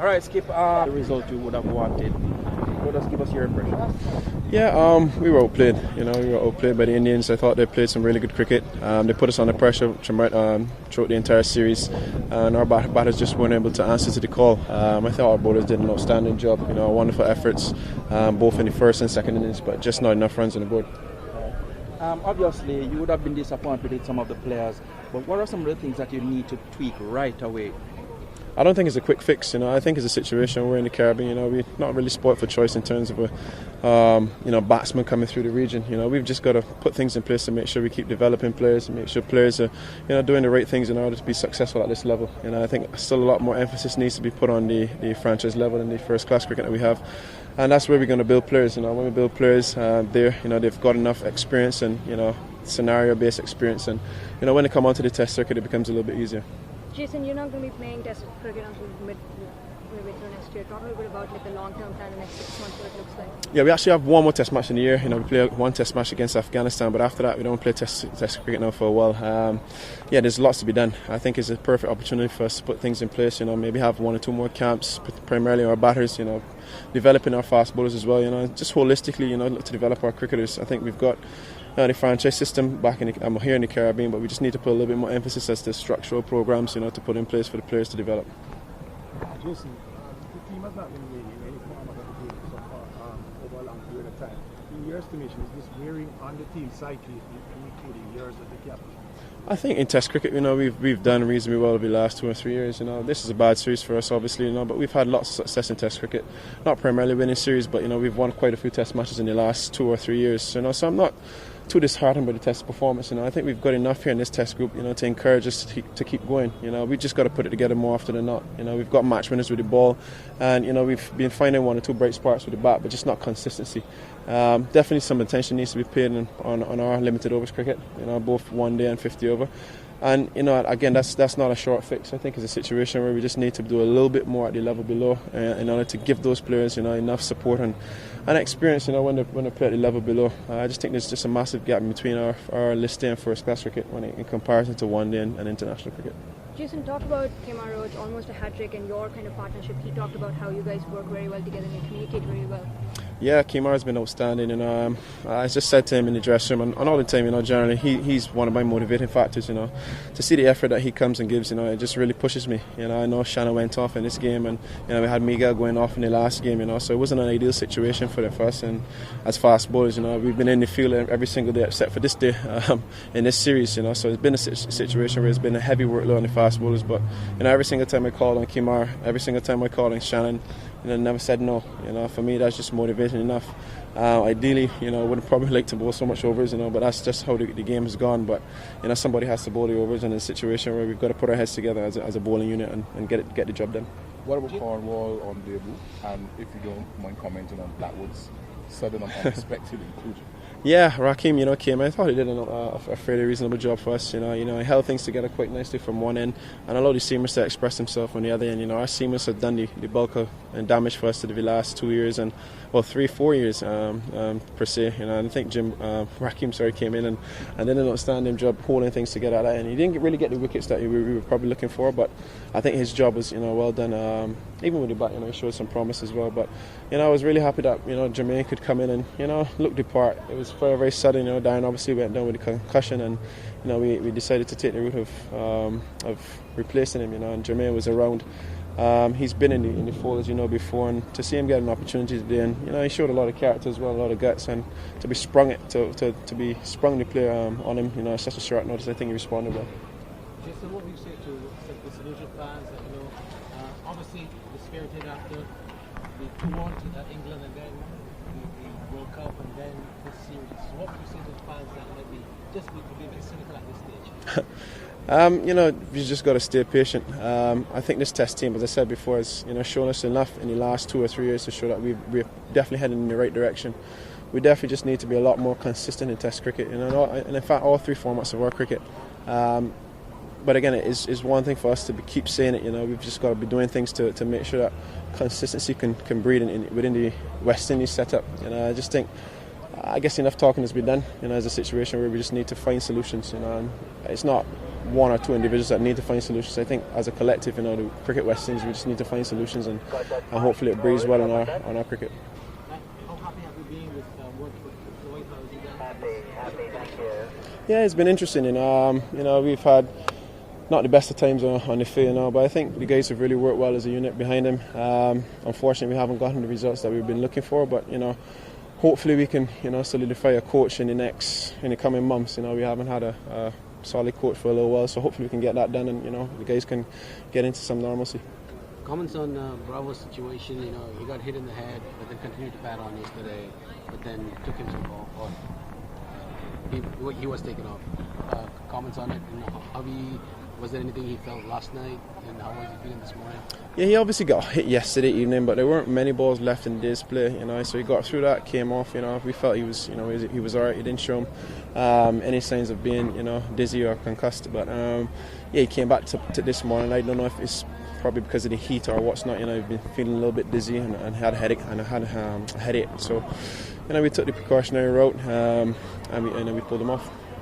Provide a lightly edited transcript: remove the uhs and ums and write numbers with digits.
All right, Skip. The result you would have wanted. Just give us your impression. Yeah, we were outplayed. We were outplayed by the Indians. I thought they played some really good cricket. They put us under pressure throughout the entire series, and our batters just weren't able to answer to the call. I thought our bowlers did an outstanding job. Wonderful efforts, both in the first and second innings, but just not enough runs on the board. Obviously, you would have been disappointed with some of the players, but what are some of the things that you need to tweak right away? I don't think it's a quick fix. I think it's a situation we're in the Caribbean. We're not really spoilt for choice in terms of a batsman coming through the region. We've just got to put things in place to make sure we keep developing players and make sure players are doing the right things in order to be successful at this level. I think still a lot more emphasis needs to be put on the franchise level and the first class cricket that we have. And that's where we're going to build players. When we build players, they've got enough experience and scenario-based experience, and when they come onto the Test circuit, it becomes a little bit easier. Jason, you're not going to be playing Test cricket until midway through next year. Talk a little bit about the long-term plan, the next 6 months, what it looks like. Yeah, we actually have one more Test match in the year. We play one Test match against Afghanistan, but after that, we don't play Test cricket now for a while. There's lots to be done. I think it's a perfect opportunity for us to put things in place. Maybe have 1 or 2 more camps, primarily our batters. Developing our fast bowlers as well. Just holistically, look to develop our cricketers. I think we've got the franchise system back here in the Caribbean, but we just need to put a little bit more emphasis as to structural programs, to put in place for the players to develop. Jason, the team has not been winning in any form of the game so far over a long period of time. In your estimation, is this wearing on the team's psyche, including yours as the captain? I think in Test cricket, we've done reasonably well over the last 2 or 3 years. This is a bad series for us, obviously, but we've had lots of success in Test cricket. Not primarily winning series, but we've won quite a few Test matches in the last 2 or 3 years. So I'm not too disheartened by the Test performance. I think we've got enough here in this Test group, to encourage us to keep going. We just got to put it together more often than not. We've got match winners with the ball, and we've been finding 1 or 2 bright sparks with the bat, but just not consistency. Definitely some attention needs to be paid on our limited overs cricket. Both 1 day and 50 over. And again, that's not a short fix. I think it's a situation where we just need to do a little bit more at the level below in order to give those players enough support and experience when they play at the level below. I just think there's just a massive gap between our list day and first class cricket in comparison to 1 day and international cricket. Jason, talk about Kemar Roach, almost a hat-trick, and your kind of partnership. He talked about how you guys work very well together and you communicate very well. Yeah, Kemar has been outstanding, and I just said to him in the dressing room, and all the time, generally, he's one of my motivating factors, to see the effort that he comes and gives, it just really pushes me. I know Shannon went off in this game, and we had Miguel going off in the last game, so it wasn't an ideal situation for us. And as fast bowlers, we've been in the field every single day except for this day in this series, so it's been a situation where it's been a heavy workload on the fast bowlers. But every single time I called on Kemar, every single time I called on Shannon, never said no. For me, that's just motivation enough. Ideally, wouldn't probably like to bowl so much overs, but that's just how the game has gone. But somebody has to bowl the overs, and it's a situation where we've got to put our heads together as a bowling unit and get the job done. What about Cornwall on debut? And if you don't mind commenting on Blackwood's sudden and unexpected inclusion? Yeah, Raheem, came. I thought he did a fairly reasonable job for us. He held things together quite nicely from one end and allowed the seamers to express himself on the other end. Our seamers have done the bulk of and damage for us to the last 2 years and 3-4 years per se. I think Raheem came in and did an outstanding job holding things together at that end. He didn't really get the wickets that we were probably looking for, but I think his job was well done. Even with the bat, he showed some promise as well. But I was really happy that Jermaine could come in and look the part. It was very, very sudden. Darren obviously went down with the concussion, and we decided to take the route of replacing him. And Jermaine was around. He's been in the fold, as before, and to see him get an opportunity today, and he showed a lot of character as well, a lot of guts, and to be sprung the play on him, at such a short notice, I think he responded well. Jason, what would you say to the Saluja fans that obviously the spirited after the 2-1 to England and then the World Cup and then this series? So what would you say to the fans that might be just be a bit cynical at this stage? You just got to stay patient. I think this Test team, as I said before, has shown us enough in the last 2 or 3 years to show that we're definitely heading in the right direction. We definitely just need to be a lot more consistent in Test cricket, and in fact all 3 formats of our cricket. But again, it is one thing for us to keep saying it. We've just got to be doing things to make sure that consistency can breed within the West Indies setup. I just think, I guess enough talking has been done. As a situation where we just need to find solutions. And it's not one or two individuals that need to find solutions. I think as a collective, you know, the Cricket West Indies, we just need to find solutions, and hopefully it breathes well on our cricket. How happy have you been with working with Floyd? How's he done? Yeah, it's been interesting. You know, we've had not the best of times on the field now, but I think the guys have really worked well as a unit behind him. Unfortunately, we haven't gotten the results that we've been looking for, but you know, hopefully we can, you know, solidify a coach in the coming months. You know, we haven't had a solid coach for a little while, so hopefully we can get that done, and you know, the guys can get into some normalcy. Comments on Bravo's situation. You know, he got hit in the head, but then continued to bat on yesterday, but then took himself off. He was taken off. Comments on it, and was there anything he felt last night, and how was he feeling this morning? Yeah, he obviously got hit yesterday evening, but there weren't many balls left in the day's play, you know. So he got through that, came off. You know, we felt he was, you know, he was alright. He didn't show him any signs of being, you know, dizzy or concussed. But yeah, he came back to this morning. I don't know if it's probably because of the heat or what's not. You know, he's been feeling a little bit dizzy and had a headache a headache. So, you know, we took the precautionary route and we pulled him off.